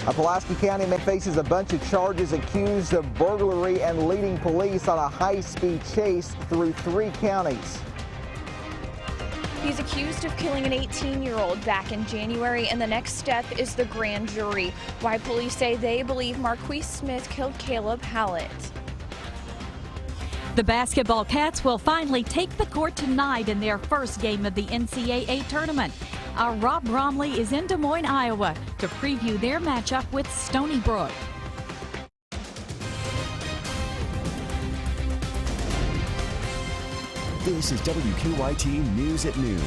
A Pulaski County man faces a bunch of charges accused of burglary and leading police on a high-speed chase through 3 counties. He's accused of killing an 18-year-old back in January, and the next step is the grand jury. Why police say they believe Marquise Smith killed Caleb Hallett. The basketball Cats will finally take the court tonight in their first game of the NCAA tournament. Our Rob Bromley is in Des Moines, Iowa to preview their matchup with Stony Brook. This is WKYT News at Noon.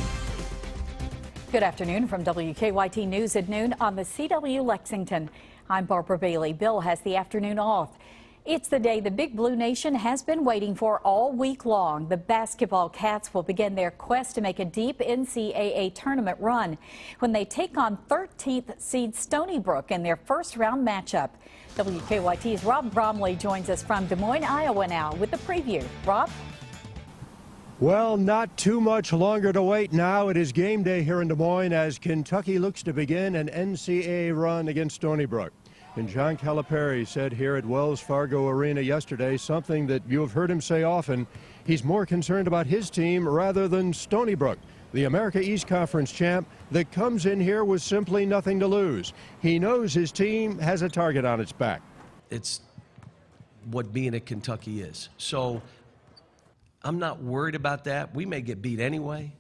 Good afternoon from WKYT News at Noon on the CW Lexington. I'm Barbara Bailey. Bill has the afternoon off. It's the day the Big Blue Nation has been waiting for all week long. The basketball Cats will begin their quest to make a deep NCAA tournament run when they take on 13th seed Stony Brook in their first round matchup. WKYT's Rob Bromley joins us from Des Moines, Iowa now with the preview. Rob? Well, not too much longer to wait now. It is game day here in Des Moines as Kentucky looks to begin an NCAA run against Stony Brook. And John Calipari said here at Wells Fargo Arena yesterday something that you have heard him say often. He's more concerned about his team rather than Stony Brook, the America East Conference champ that comes in here with simply nothing to lose. He knows his team has a target on its back. It's what being at Kentucky is. So I'm not worried about that. We may get beat anyway,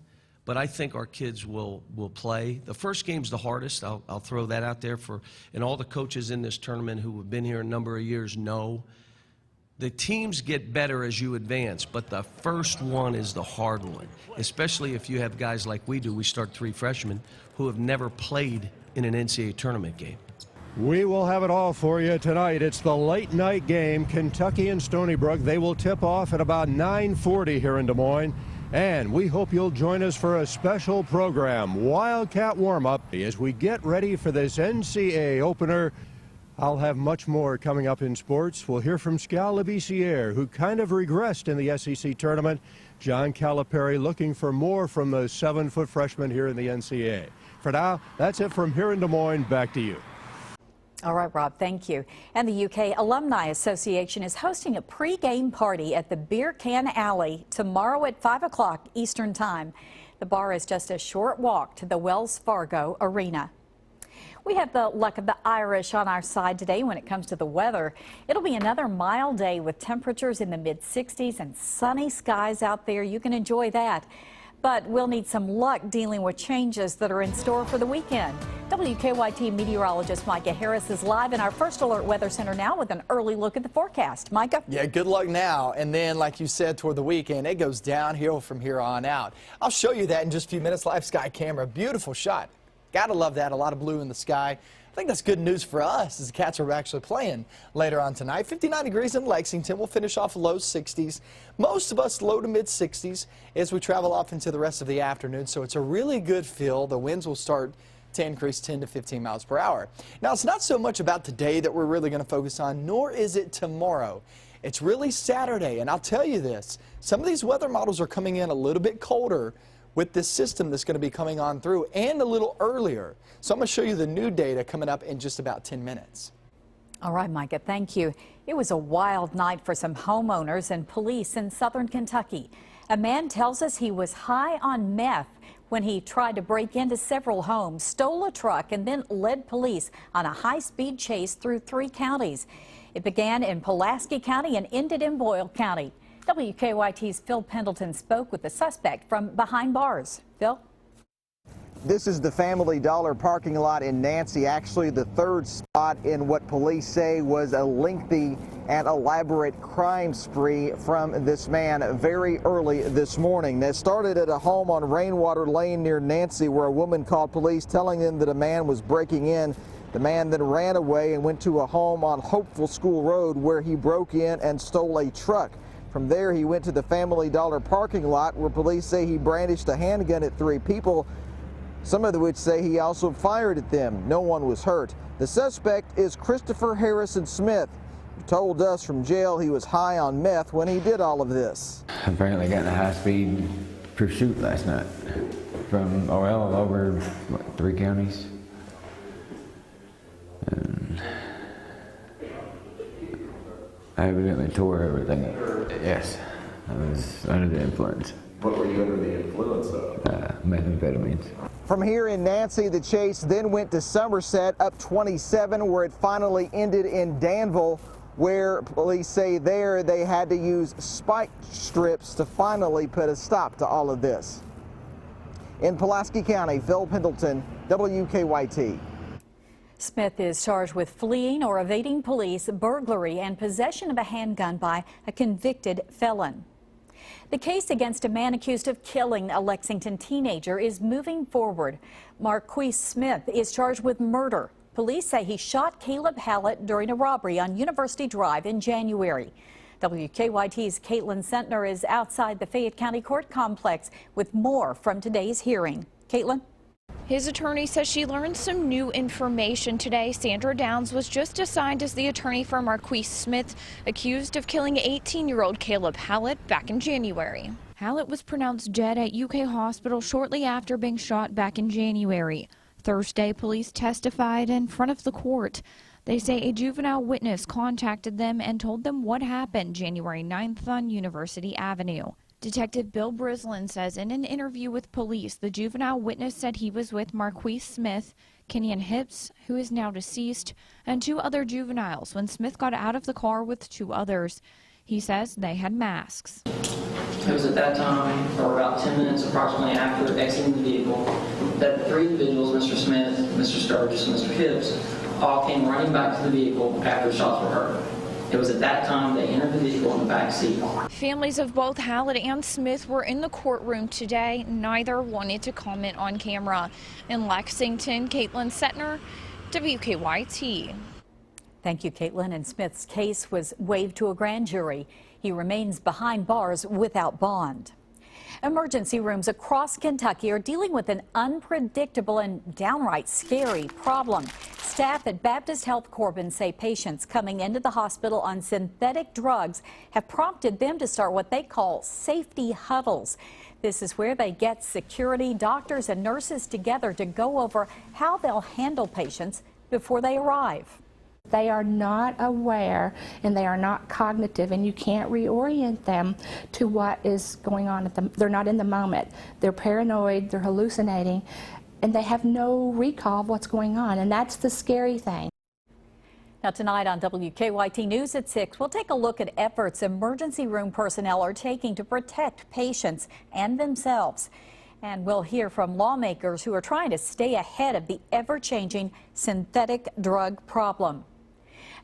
but I think our kids will play. The first game's the hardest. I'll throw that out there and all the coaches in this tournament who have been here a number of years know. The teams get better as you advance, but the first one is the hard one, especially if you have guys like we do. We start 3 freshmen who have never played in an NCAA tournament game. We will have it all for you tonight. It's the late night game, Kentucky and Stony Brook. They will tip off at about 9:40 here in Des Moines. And we hope you'll join us for a special program, Wildcat Warm-Up, as we get ready for this NCAA opener. I'll have much more coming up in sports. We'll hear from Scal Labissiere, who kind of regressed in the SEC tournament. John Calipari looking for more from the 7-foot freshman here in the NCAA. For now, that's it from here in Des Moines. Back to you. All right, Rob, thank you. And the UK Alumni Association is hosting a pre-game party at the Beer Can Alley tomorrow at 5 o'clock Eastern Time. The bar is just a short walk to the Wells Fargo Arena. We have the luck of the Irish on our side today when it comes to the weather. It'll be another mild day with temperatures in the mid-60s and sunny skies out there. You can enjoy that. But we'll need some luck dealing with changes that are in store for the weekend. WKYT meteorologist Micah Harris is live in our First Alert Weather Center now with an early look at the forecast. Micah? Yeah, good luck now. And then, like you said, toward the weekend, it goes downhill from here on out. I'll show you that in just a few minutes. Live sky camera. Beautiful shot. Gotta love that. A lot of blue in the sky. I think that's good news for us as the Cats are actually playing later on tonight. 59 degrees in Lexington. We'll finish off low 60s. Most of us low to mid 60s as we travel off into the rest of the afternoon. So it's a really good feel. The winds will start to increase 10 to 15 miles per hour. Now, it's not so much about today that we're really going to focus on, nor is it tomorrow. It's really Saturday. And I'll tell you this, some of these weather models are coming in a little bit colder with this system that's going to be coming on through and a little earlier. So I'm going to show you the new data coming up in just about 10 minutes. All right, Micah, thank you. It was a wild night for some homeowners and police in southern Kentucky. A man tells us he was high on meth when he tried to break into several homes, stole a truck, and then led police on a high-speed chase through 3 counties. It began in Pulaski County and ended in Boyle County. WKYT's Phil Pendleton spoke with the suspect from behind bars. Phil? This is the Family Dollar parking lot in Nancy, actually the 3rd spot in what police say was a lengthy and elaborate crime spree from this man very early this morning. That started at a home on Rainwater Lane near Nancy where a woman called police telling them that a man was breaking in. The man then ran away and went to a home on Hopeful School Road where he broke in and stole a truck. From there, he went to the Family Dollar parking lot where police say he brandished a handgun at 3 people, some of which say he also fired at them. No one was hurt. The suspect is Christopher Harrison Smith, who told us from jail he was high on meth when he did all of this. Apparently got in a high-speed pursuit last night from over 3 counties. I evidently tore everything up. Yes, I was under the influence. What were you under the influence of? Methamphetamines. From here in Nancy, the chase then went to Somerset, up 27, where it finally ended in Danville, where police say there they had to use spike strips to finally put a stop to all of this. In Pulaski County, Phil Pendleton, WKYT. Smith is charged with fleeing or evading police, burglary, and possession of a handgun by a convicted felon. The case against a man accused of killing a Lexington teenager is moving forward. Marquise Smith is charged with murder. Police say he shot Caleb Hallett during a robbery on University Drive in January. WKYT's Caitlin Sentner is outside the Fayette County Court Complex with more from today's hearing. Caitlin? His attorney says she learned some new information today. Sandra Downs was just assigned as the attorney for Marquise Smith, accused of killing 18-year-old Caleb Hallett back in January. Hallett was pronounced dead at UK Hospital shortly after being shot back in January. Thursday, police testified in front of the court. They say a juvenile witness contacted them and told them what happened January 9th on University Avenue. Detective Bill Brislin says in an interview with police, the juvenile witness said he was with Marquise Smith, Kenyon Hips, who is now deceased, and two other juveniles when Smith got out of the car with two others. He says they had masks. It was at that time, or about 10 minutes approximately after exiting the vehicle, that the three individuals, Mr. Smith, Mr. Sturgis, and Mr. Hips, all came running back to the vehicle after the shots were heard. It was at that time they entered the vehicle in the back seat. Families of both Hallett and Smith were in the courtroom today. Neither wanted to comment on camera. In Lexington, Caitlin Sentner, WKYT. Thank you, Caitlin. And Smith's case was waived to a grand jury. He remains behind bars without bond. Emergency rooms across Kentucky are dealing with an unpredictable and downright scary problem. Staff at Baptist Health Corbin say patients coming into the hospital on synthetic drugs have prompted them to start what they call safety huddles. This is where they get security, doctors, and nurses together to go over how they'll handle patients before they arrive. They are not aware and they are not cognitive, and you can't reorient them to what is going on at them. They're not in the moment. They're paranoid, they're hallucinating, and they have no recall of what's going on, and that's the scary thing. Now tonight on WKYT News at 6, we'll take a look at efforts emergency room personnel are taking to protect patients and themselves. And we'll hear from lawmakers who are trying to stay ahead of the ever-changing synthetic drug problem.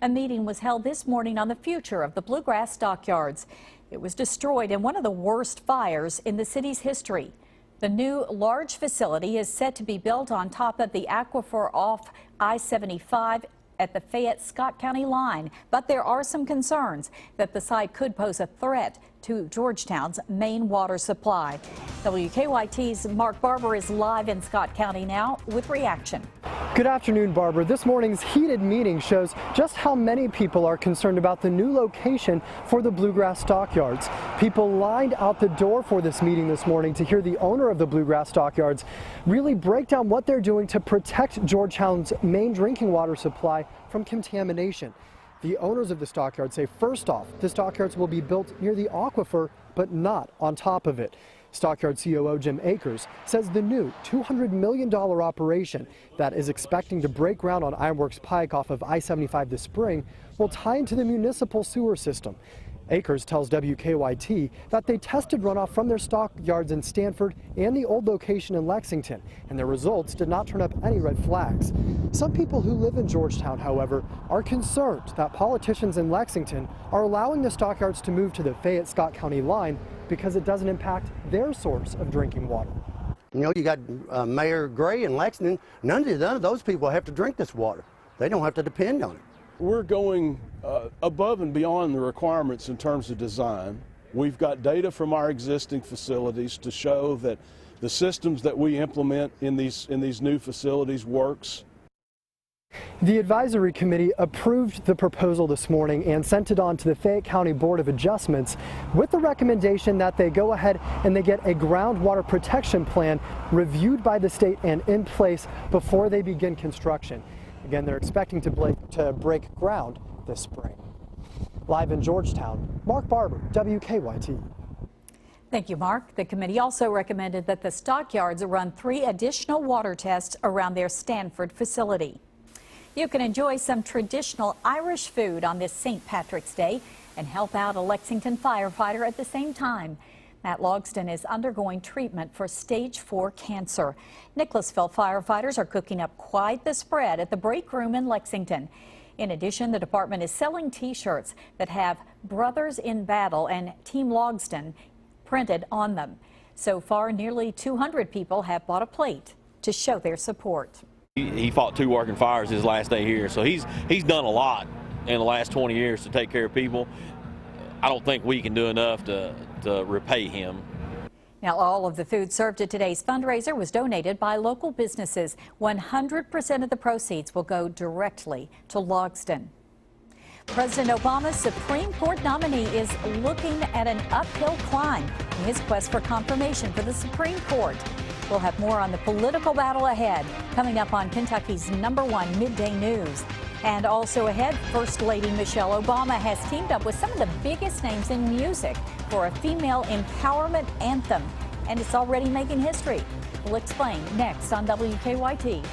A meeting was held this morning on the future of the Bluegrass Stockyards. It was destroyed in one of the worst fires in the city's history. The new large facility is set to be built on top of the aquifer off I-75 at the Fayette-Scott County line, but there are some concerns that the site could pose a threat to Georgetown's main water supply. WKYT's Mark Barber is live in Scott County now with reaction. Good afternoon, Barbara. This morning's heated meeting shows just how many people are concerned about the new location for the Bluegrass Stockyards. People lined out the door for this meeting this morning to hear the owner of the Bluegrass Stockyards really break down what they're doing to protect Georgetown's main drinking water supply from contamination. The owners of the stockyards say, first off, the stockyards will be built near the aquifer, but not on top of it. Stockyard COO Jim Akers says the new $200 million operation that is expecting to break ground on Ironworks Pike off of I-75 this spring will tie into the municipal sewer system. Akers tells WKYT that they tested runoff from their stockyards in Stanford and the old location in Lexington, and their results did not turn up any red flags. Some people who live in Georgetown, however, are concerned that politicians in Lexington are allowing the stockyards to move to the Fayette-Scott County line because it doesn't impact their source of drinking water. You know, you got Mayor Gray in Lexington. None of those people have to drink this water. They don't have to depend on it. We're going above and beyond the requirements in terms of design. We've got data from our existing facilities to show that the systems that we implement in these new facilities works. The advisory committee approved the proposal this morning and sent it on to the Fayette County Board of Adjustments with the recommendation that they go ahead and they get a groundwater protection plan reviewed by the state and in place before they begin construction. Again, they're expecting to break ground this spring. Live in Georgetown, Mark Barber, WKYT. Thank you, Mark. The committee also recommended that the stockyards run 3 additional water tests around their Stanford facility. You can enjoy some traditional Irish food on this St. Patrick's Day and help out a Lexington firefighter at the same time. Matt Logston is undergoing treatment for stage 4 cancer. Nicholasville firefighters are cooking up quite the spread at the break room in Lexington. In addition, the department is selling T-shirts that have Brothers in Battle and Team Logston printed on them. So far, nearly 200 people have bought a plate to show their support. He fought 2 working fires his last day here, so he's done a lot in the last 20 years to take care of people. I don't think we can do enough to repay him. Now, all of the food served at today's fundraiser was donated by local businesses. 100% of the proceeds will go directly to Logston. President Obama's Supreme Court nominee is looking at an uphill climb in his quest for confirmation for the Supreme Court. We'll have more on the political battle ahead, coming up on Kentucky's #1 midday news. And also ahead, First Lady Michelle Obama has teamed up with some of the biggest names in music for a female empowerment anthem, and it's already making history. We'll explain next on WKYT.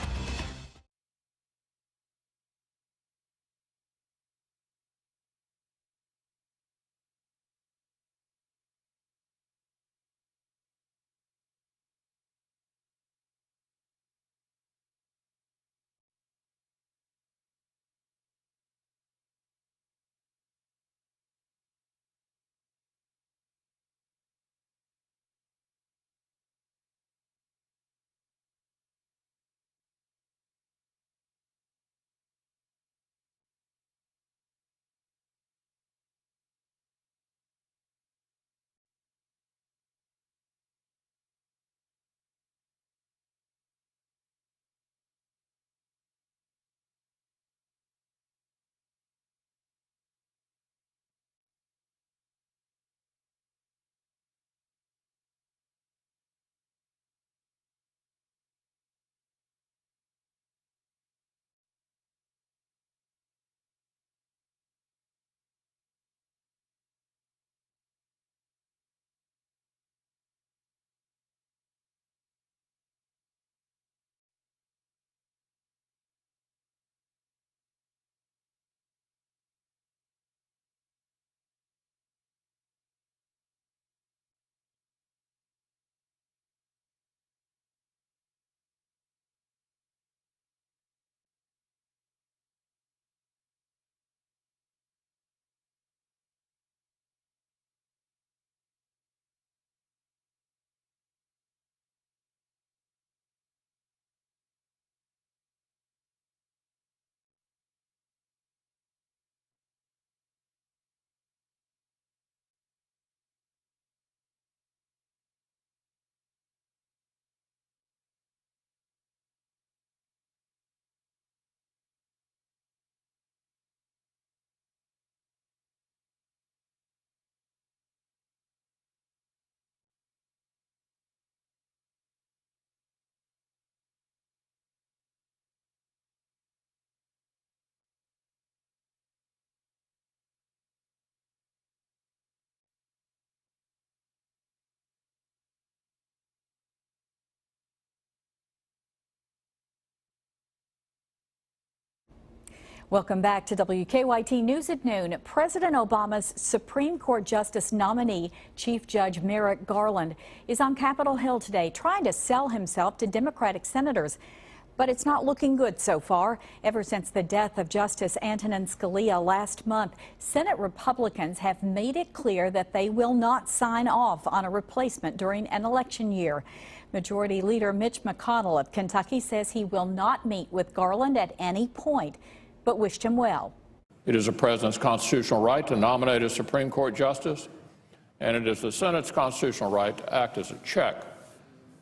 Welcome back to WKYT News at Noon. President Obama's Supreme Court Justice nominee, Chief Judge Merrick Garland, is on Capitol Hill today trying to sell himself to Democratic senators. But it's not looking good so far. Ever since the death of Justice Antonin Scalia last month, Senate Republicans have made it clear that they will not sign off on a replacement during an election year. Majority Leader Mitch McConnell of Kentucky says he will not meet with Garland at any point, but wished him well. It is the president's constitutional right to nominate a Supreme Court justice, and it is the Senate's constitutional right to act as a check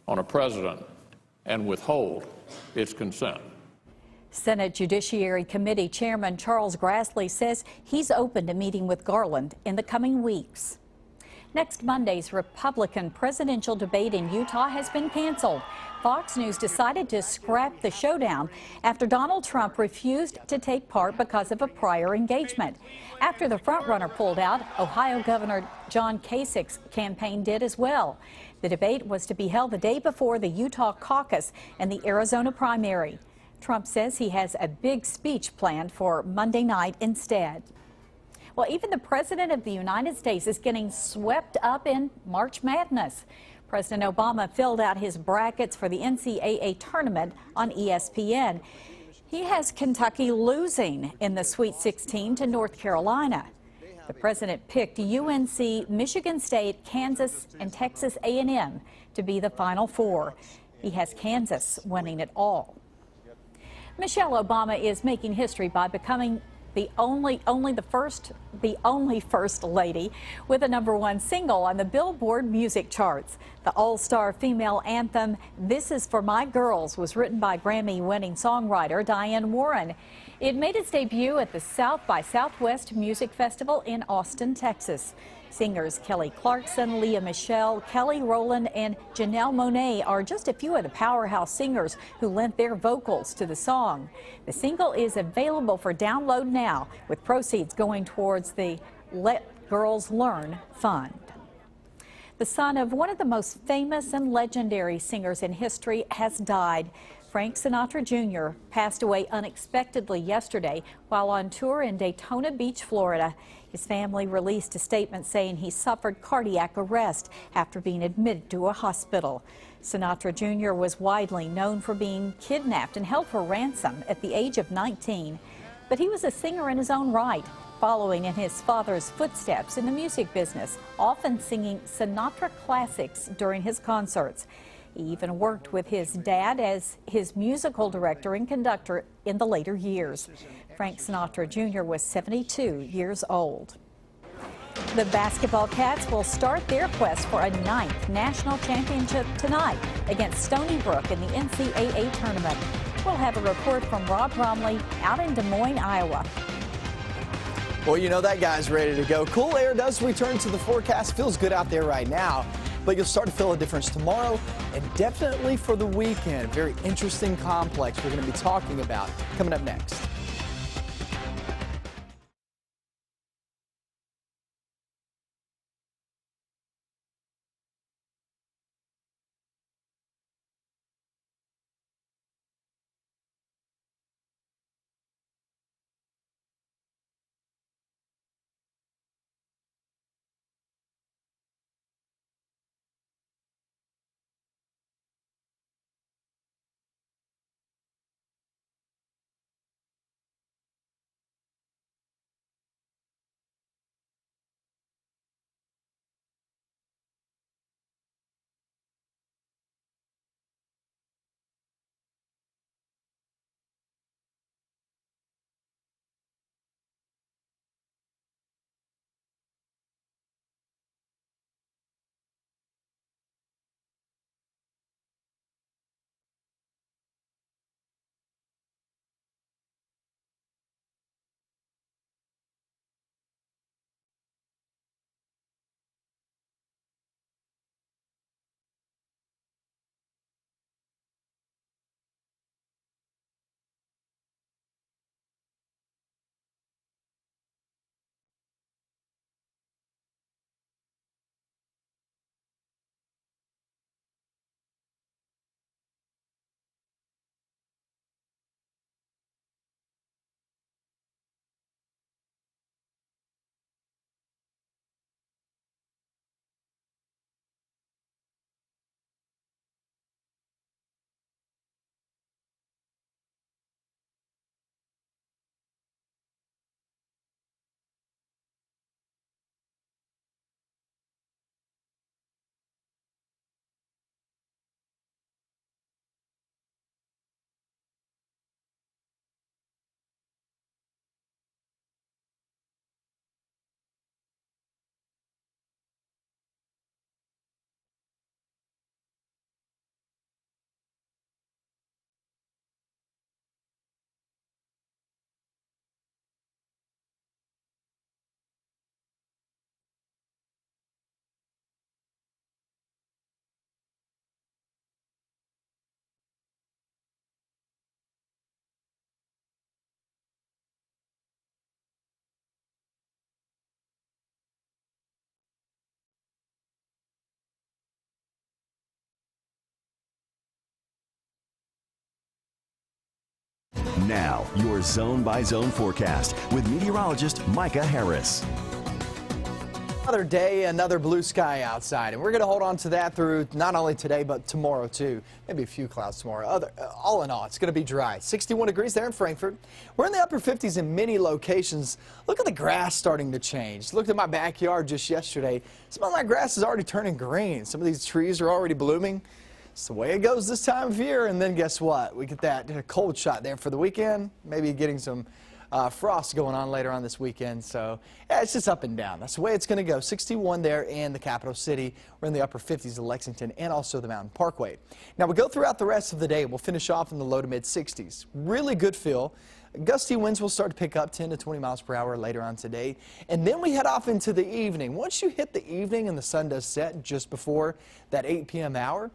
on a president and withhold its consent. Senate Judiciary Committee Chairman Charles Grassley says he's open to meeting with Garland in the coming weeks. Next Monday's Republican presidential debate in Utah has been canceled. Fox News decided to scrap the showdown after Donald Trump refused to take part because of a prior engagement. After the frontrunner pulled out, Ohio Governor John Kasich's campaign did as well. The debate was to be held the day before the Utah caucus and the Arizona primary. Trump says he has a big speech planned for Monday night instead. Well, even the President of the United States is getting swept up in March Madness. President Obama filled out his brackets for the NCAA tournament on ESPN. He has Kentucky losing in the Sweet 16 to North Carolina. The president picked UNC, Michigan State, Kansas, and Texas A&M to be the Final Four. He has Kansas winning it all. Michelle Obama is making history by becoming the only first lady with a #1 single on the Billboard music charts. The all-star female anthem, "This Is For My Girls," was written by Grammy-winning songwriter Diane Warren. It made its debut at the South by Southwest Music Festival in Austin, Texas. Singers Kelly Clarkson, Leah Michelle, Kelly Rowland, and Janelle Monáe are just a few of the powerhouse singers who lent their vocals to the song. The single is available for download now, with proceeds going towards the Let Girls Learn Fund. The son of one of the most famous and legendary singers in history has died. Frank Sinatra Jr. passed away unexpectedly yesterday while on tour in Daytona Beach, Florida. His family released a statement saying he suffered cardiac arrest after being admitted to a hospital. Sinatra Jr. was widely known for being kidnapped and held for ransom at the age of 19. But he was a singer in his own right, following in his father's footsteps in the music business, often singing Sinatra classics during his concerts. He even worked with his dad as his musical director and conductor in the later years. Frank Sinatra Jr. was 72 years old. The basketball Cats will start their quest for a 9th national championship tonight against Stony Brook in the NCAA tournament. We'll have a report from Rob Bromley out in Des Moines, Iowa. Well, you know that guy's ready to go. Cool air does return to the forecast. Feels good out there right now, but you'll start to feel a difference tomorrow and definitely for the weekend. Very interesting complex we're going to be talking about coming up next. Now, your zone-by-zone forecast with meteorologist Micah Harris. Another day, another blue sky outside, and we're going to hold on to that through not only today but tomorrow too. Maybe a few clouds tomorrow. All in all, it's going to be dry. 61 degrees there in Frankfort. We're in the upper 50s in many locations. Look at the grass starting to change. Looked at my backyard just yesterday. Some of my grass is already turning green. Some of these trees are already blooming. It's the way it goes this time of year. And then guess what? We get that cold shot there for the weekend. Maybe getting some frost going on later on this weekend. So yeah, it's just up and down. That's the way it's going to go. 61 there in the capital city. We're in the upper 50s of Lexington and also the Mountain Parkway. Now we go throughout the rest of the day. We'll finish off in the low to mid 60s. Really good feel. Gusty winds will start to pick up 10 to 20 miles per hour later on today. And then we head off into the evening. Once you hit the evening and the sun does set just before that 8 p.m. hour,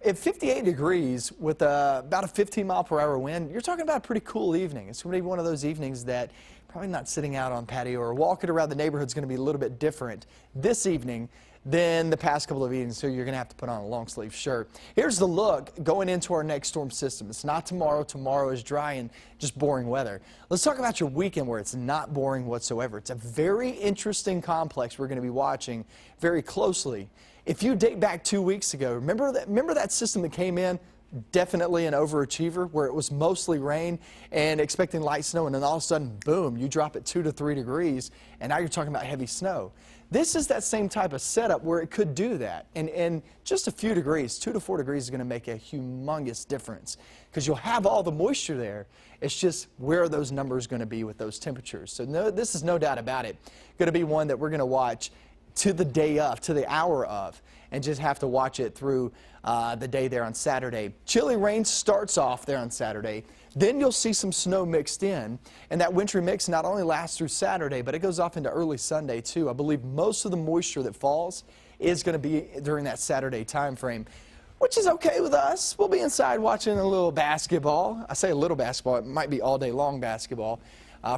at 58 degrees with about a 15-mile-per-hour wind, you're talking about a pretty cool evening. It's going to be one of those evenings that probably not sitting out on patio or walking around the neighborhood is going to be a little bit different this evening than the past couple of evenings, so you're going to have to put on a long-sleeve shirt. Here's the look going into our next storm system. It's not tomorrow. Tomorrow is dry and just boring weather. Let's talk about your weekend where it's not boring whatsoever. It's a very interesting complex we're going to be watching very closely. If you date back 2 weeks ago, remember that system that came in? Definitely an overachiever where it was mostly rain and expecting light snow, and then all of a sudden, boom, you drop it 2 to 3 degrees, and now you're talking about heavy snow. This is that same type of setup where it could do that. And just a few degrees, 2 to 4 degrees is going to make a humongous difference because you'll have all the moisture there. It's just where are those numbers going to be with those temperatures? So this is no doubt about it. Going to be one that we're going to watch to the day of, to the hour of, and just have to watch it through the day there on Saturday. Chilly rain starts off there on Saturday. Then you'll see some snow mixed in, and that wintry mix not only lasts through Saturday, but it goes off into early Sunday too. I believe most of the moisture that falls is going to be during that Saturday time frame, which is okay with us. We'll be inside watching a little basketball. I say a little basketball, it might be all day long basketball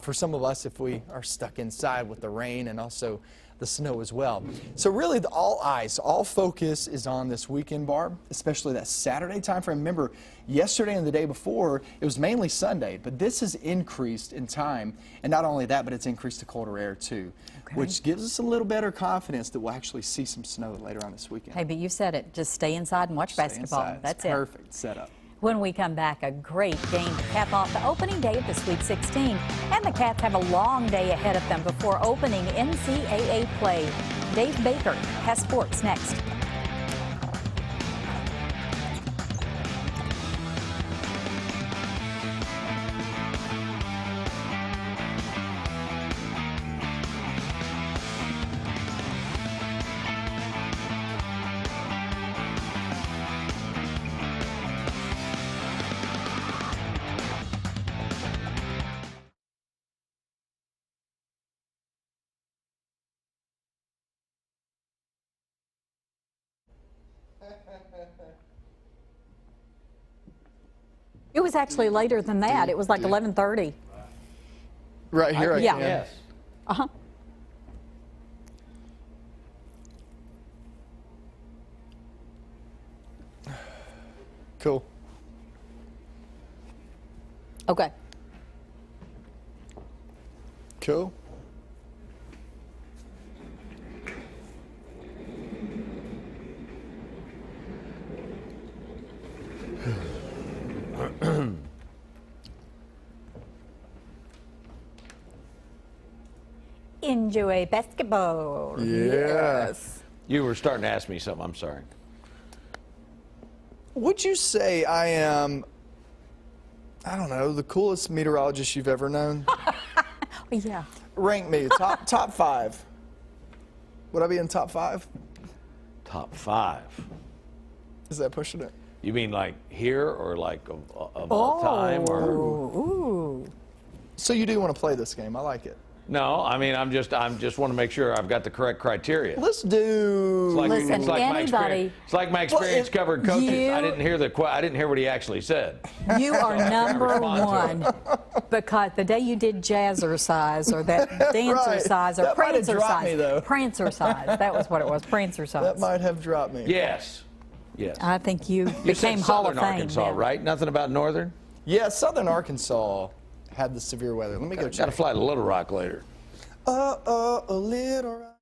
for some of us if we are stuck inside with the rain and also the snow as well. So really all eyes, all focus is on this weekend, Barb, especially that Saturday time frame. Remember, yesterday and the day before, it was mainly Sunday, but this has increased in time. And not only that, but it's increased to colder air too, which gives us a little better confidence that we'll actually see some snow later on this weekend. Hey, but you said it. Just stay inside and watch basketball. Inside. That's it's perfect setup. When we come back, a great game to cap off the opening day of the Sweet 16. And the Cats have a long day ahead of them before opening NCAA play. Dave Baker has sports next. It was actually later than that. It was like 11:30. Right here, I can. Yes. Uh-huh. Cool. Okay. Cool. Enjoy basketball. Yes. You were starting to ask me something. I'm sorry. Would you say I am, I don't know, the coolest meteorologist you've ever known? Yeah. Rank me, top 5. Would I be in top 5? Top 5. Is that pushing it? You mean like here or like of all time? Or? Ooh. So you do want to play this game. I like it. No, I mean I'm just want to make sure I've got the correct criteria. Let's do. Listen, anybody. It's like my experience covering coaches. I didn't hear what he actually said. You are number one because the day you did jazzercise or that dancercise or That might have dropped me, prancercise, though. prancercise, that was what it was, prancercise. That might have dropped me. Yes. Yes. I think you You became said Hall of Southern Fame. Arkansas, then. right? Nothing about Northern? Yeah, southern Arkansas had the severe weather. Let me go check. Got to fly to Little Rock later. A Little Rock.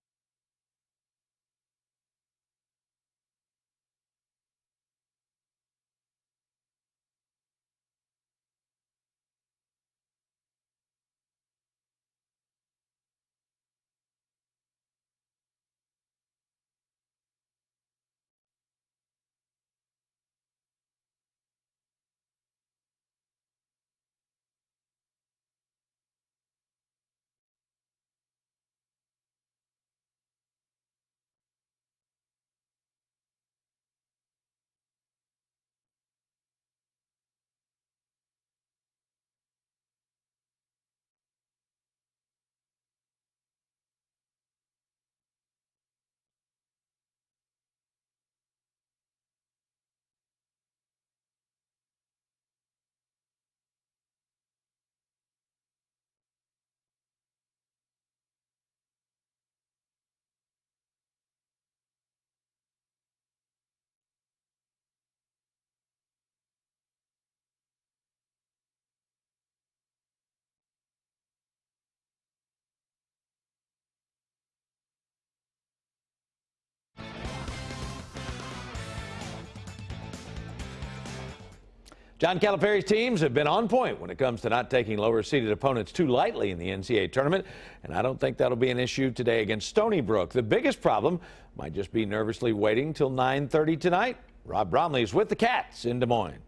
John Calipari's teams have been on point when it comes to not taking lower-seeded opponents too lightly in the NCAA tournament, and I don't think that'll be an issue today against Stony Brook. The biggest problem might just be nervously waiting till 9:30 tonight. Rob Bromley is with the Cats in Des Moines.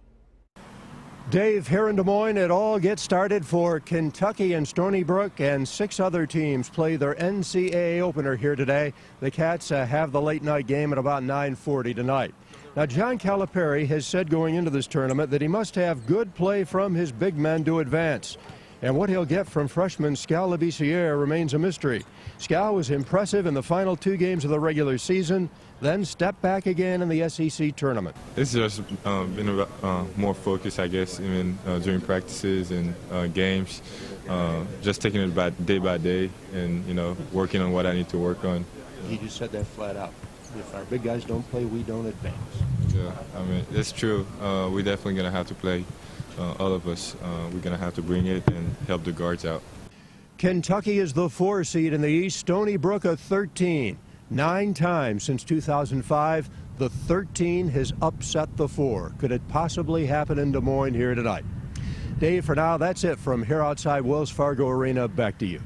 Dave, here in Des Moines, it all gets started for Kentucky and Stony Brook, and 6 other teams play their NCAA opener here today. The Cats have the late-night game at about 9:40 tonight. Now, John Calipari has said going into this tournament that he must have good play from his big men to advance. And what he'll get from freshman Scal Labissiere remains a mystery. Scal was impressive in the final 2 games of the regular season, then stepped back again in the SEC tournament. It's just been about, more focused, I guess, even during practices and games. Just taking it by day and, working on what I need to work on. He just said that flat out. If our big guys don't play, we don't advance. Yeah, I mean, it's true. We're definitely going to have to play, all of us. We're going to have to bring it and help the guards out. Kentucky is the 4 seed in the East, Stony Brook a 13. 9 times since 2005, the 13 has upset the 4. Could it possibly happen in Des Moines here tonight? Dave, for now, that's it from here outside Wells Fargo Arena. Back to you.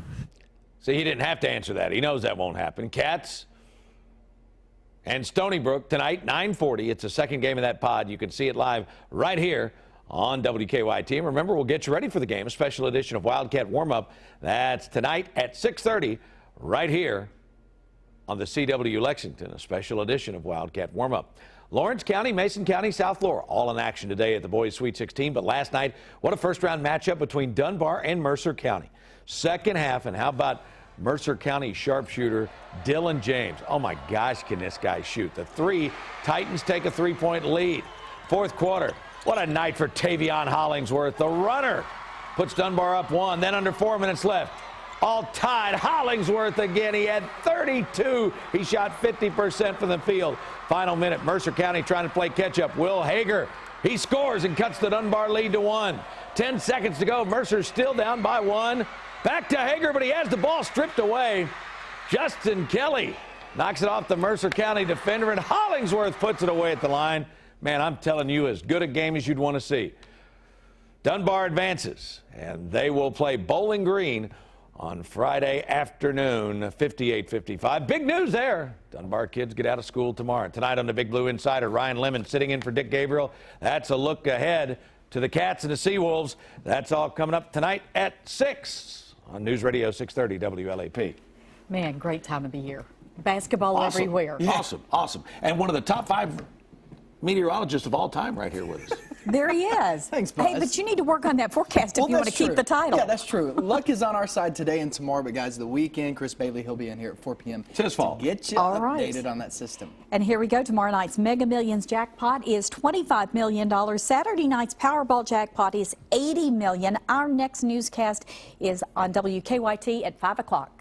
See, he didn't have to answer that. He knows that won't happen. Cats and Stony Brook tonight, 9:40. It's the second game of that pod. You can see it live right here on WKYT. And remember, we'll get you ready for the game, a special edition of Wildcat Warm-Up. That's tonight at 6:30 right here on the CW Lexington, a special edition of Wildcat Warm-Up. Lawrence County, Mason County, South Florida, all in action today at the boys' Sweet 16. But last night, what a first-round matchup between Dunbar and Mercer County. Second half, and how about Mercer County sharpshooter Dylan James? Oh my gosh, can this guy shoot? The 3, Titans take a 3-point lead. Fourth quarter, what a night for Tavion Hollingsworth. The runner puts Dunbar up 1, then under 4 minutes left. All tied, Hollingsworth again. He had 32. He shot 50% from the field. Final minute, Mercer County trying to play catch-up. Will Hager, he scores and cuts the Dunbar lead to 1. 10 seconds to go. Mercer's still down by 1. Back to Hager, but he has the ball stripped away. Justin Kelly knocks it off the Mercer County defender, and Hollingsworth puts it away at the line. Man, I'm telling you, as good a game as you'd want to see. Dunbar advances, and they will play Bowling Green on Friday afternoon, 58-55. Big news there. Dunbar kids get out of school tomorrow. Tonight on the Big Blue Insider, Ryan Lemon sitting in for Dick Gabriel. That's a look ahead to the Cats and the Seawolves. That's all coming up tonight at 6 on News Radio 630 WLAP. Man, great time of the year. Basketball everywhere. Awesome. And one of the top 5 meteorologists of all time right here with us. There he is. Thanks, Buzz. Hey, but you need to work on that forecast if you want to keep the title. Yeah, that's true. Luck is on our side today and tomorrow, but guys, the weekend, Chris Bailey, he'll be in here at 4 p.m. It's his fault. To get you updated on that system. And here we go. Tomorrow night's Mega Millions jackpot is $25 million. Saturday night's Powerball jackpot is $80 million. Our next newscast is on WKYT at 5 o'clock.